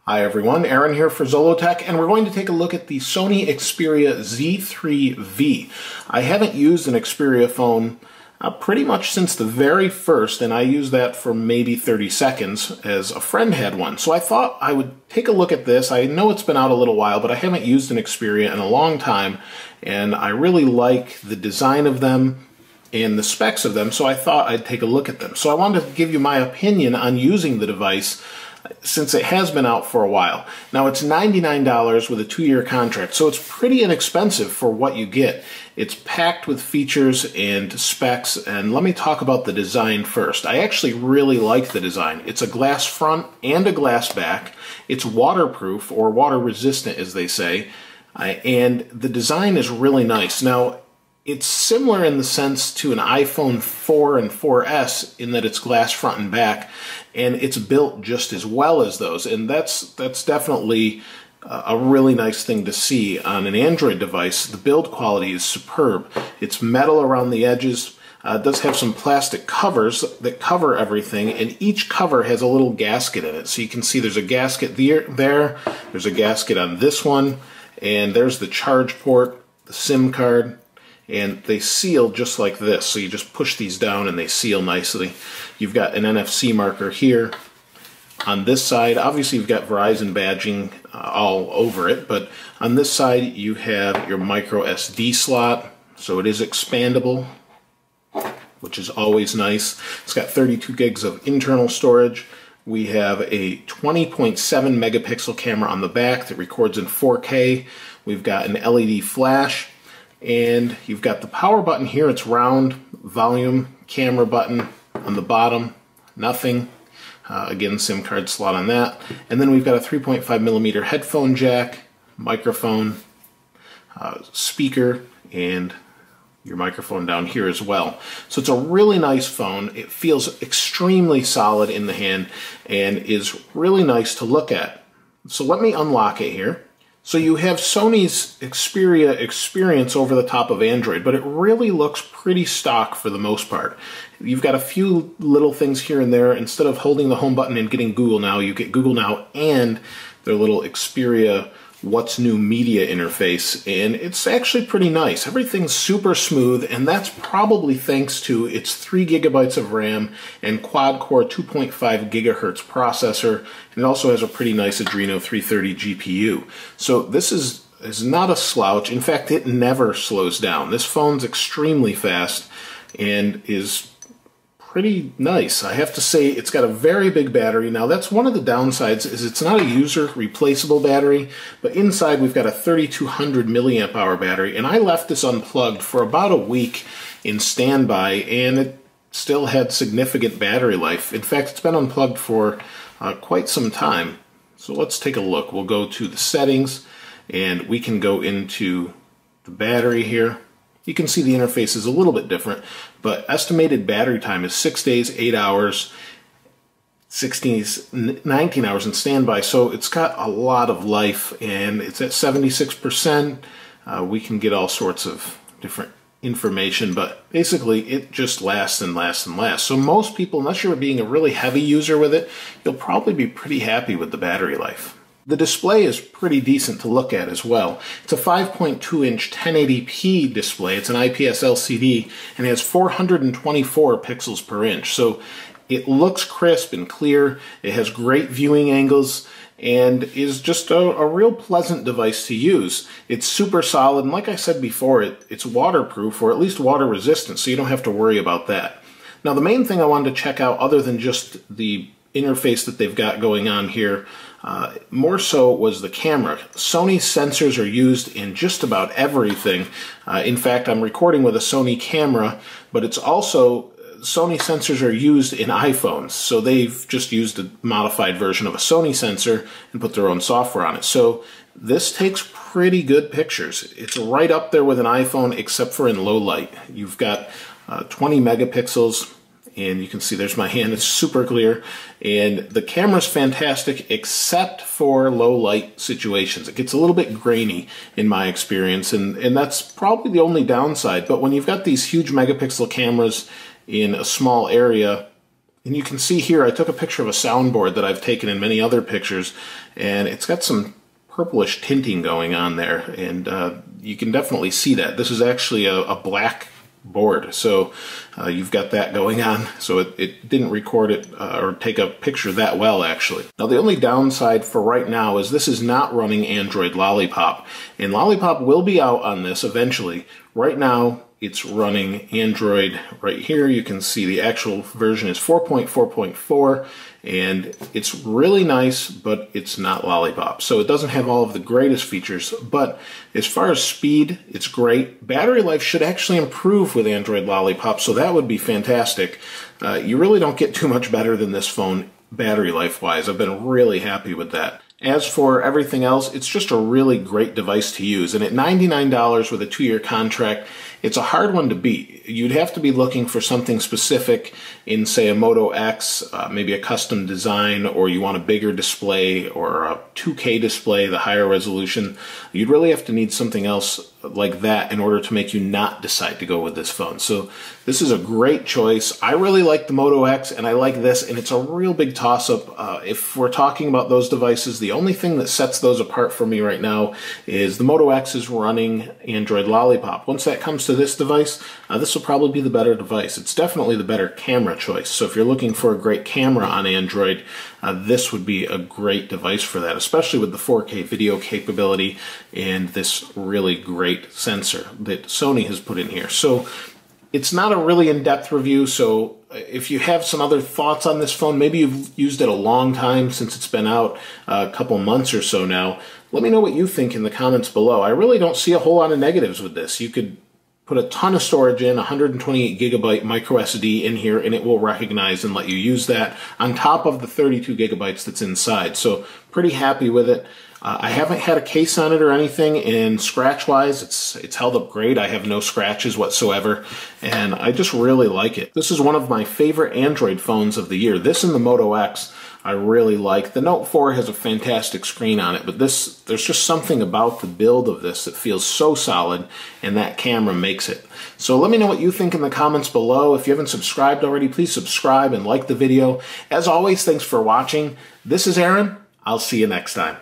Hi everyone, Aaron here for Zollotech, and we're going to take a look at the Sony Xperia Z3v. I haven't used an Xperia phone pretty much since the very first, and I used that for maybe 30 seconds as a friend had one. So I thought I would take a look at this. I know it's been out a little while, but I haven't used an Xperia in a long time, and I really like the design of them and the specs of them, so I thought I'd take a look at them. So I wanted to give you my opinion on using the device since it has been out for a while. Now it's $99 with a 2-year contract, so it's pretty inexpensive for what you get. It's packed with features and specs, and let me talk about the design first. I actually really like the design. It's a glass front and a glass back. It's waterproof, or water resistant as they say, and the design is really nice. Now, it's similar in the sense to an iPhone 4 and 4S in that it's glass front and back, and it's built just as well as those, and that's definitely a really nice thing to see on an Android device. The build quality is superb. It's metal around the edges. It does have some plastic covers that cover everything, and each cover has a little gasket in it. So you can see there's a gasket there's a gasket on this one, and there's the charge port, the SIM card, and they seal just like this. So you just push these down and they seal nicely. You've got an NFC marker here. On this side, obviously you've got Verizon badging all over it, but on this side you have your micro SD slot, so it is expandable, which is always nice. It's got 32 gigs of internal storage. We have a 20.7 megapixel camera on the back that records in 4K. We've got an LED flash, and you've got the power button here. It's round. Volume, camera button on the bottom, nothing. Again, SIM card slot on that. And then we've got a 3.5 millimeter headphone jack, microphone, speaker, and your microphone down here as well. So it's a really nice phone. It feels extremely solid in the hand and is really nice to look at. So let me unlock it here. So you have Sony's Xperia experience over the top of Android, but it really looks pretty stock for the most part. You've got a few little things here and there. Instead of holding the home button and getting Google Now, you get Google Now and their little Xperia What's New media interface, and it's actually pretty nice. Everything's super smooth, and that's probably thanks to its 3 gigabytes of RAM and quad-core 2.5 gigahertz processor, and it also has a pretty nice Adreno 330 GPU. So this is not a slouch. In fact, it never slows down. This phone's extremely fast and is pretty nice. I have to say it's got a very big battery. Now that's one of the downsides, is it's not a user replaceable battery, but inside we've got a 3200 milliamp hour battery, and I left this unplugged for about a week in standby, and it still had significant battery life. In fact, it's been unplugged for quite some time. So let's take a look. We'll go to the settings, and we can go into the battery here. You can see the interface is a little bit different, but estimated battery time is 6 days, 8 hours, 19 hours in standby, so it's got a lot of life, and it's at 76%. We can get all sorts of different information, but basically it just lasts and lasts and lasts. So most people, unless you're being a really heavy user with it, you'll probably be pretty happy with the battery life. The display is pretty decent to look at as well. It's a 5.2-inch 1080p display. It's an IPS LCD, and it has 424 pixels per inch. So it looks crisp and clear. It has great viewing angles and is just a real pleasant device to use. It's super solid, and like I said before, it's waterproof, or at least water resistant, so you don't have to worry about that. Now the main thing I wanted to check out, other than just the interface that they've got going on here, more so was the camera. Sony sensors are used in just about everything. In fact, I'm recording with a Sony camera, but it's also, Sony sensors are used in iPhones. So they've just used a modified version of a Sony sensor and put their own software on it. So this takes pretty good pictures. It's right up there with an iPhone, except for in low light. You've got 20 megapixels, and you can see there's my hand. It's super clear, and the camera's fantastic except for low light situations. It gets a little bit grainy in my experience, and that's probably the only downside. But when you've got these huge megapixel cameras in a small area, and you can see here I took a picture of a soundboard that I've taken in many other pictures, and it's got some purplish tinting going on there, and you can definitely see that. This is actually a black board, so you've got that going on, so it didn't record it or take a picture that well, actually. Now, the only downside for right now is this is not running Android Lollipop, and Lollipop will be out on this eventually. Right now, it's running Android right here. You can see the actual version is 4.4.4, and it's really nice, but it's not Lollipop. So it doesn't have all of the greatest features, but as far as speed, it's great. Battery life should actually improve with Android Lollipop, so that would be fantastic. You really don't get too much better than this phone battery life-wise. I've been really happy with that. As for everything else, it's just a really great device to use. And at $99 with a 2-year contract, it's a hard one to beat. You'd have to be looking for something specific in, say, a Moto X, maybe a custom design, or you want a bigger display or a 2K display, the higher resolution. You'd really have to need something else like that in order to make you not decide to go with this phone. So this is a great choice. I really like the Moto X, and I like this, and it's a real big toss-up. If we're talking about those devices, the only thing that sets those apart for me right now is the Moto X is running Android Lollipop. Once that comes to this device, this will probably be the better device. It's definitely the better camera choice. So if you're looking for a great camera on Android, this would be a great device for that, especially with the 4K video capability and this really great sensor that Sony has put in here. So it's not a really in-depth review, so if you have some other thoughts on this phone, maybe you've used it a long time since it's been out, a couple months or so now, let me know what you think in the comments below. I really don't see a whole lot of negatives with this. You could put a ton of storage in, 128 gigabyte micro SD in here, and it will recognize and let you use that on top of the 32 gigabytes that's inside. So pretty happy with it. I haven't had a case on it or anything, and scratch-wise, it's held up great. I have no scratches whatsoever, and I just really like it. This is one of my favorite Android phones of the year. This and the Moto X I really like. The Note 4 has a fantastic screen on it, but there's just something about the build of this that feels so solid, and that camera makes it. So let me know what you think in the comments below. If you haven't subscribed already, please subscribe and like the video. As always, thanks for watching. This is Aaron. I'll see you next time.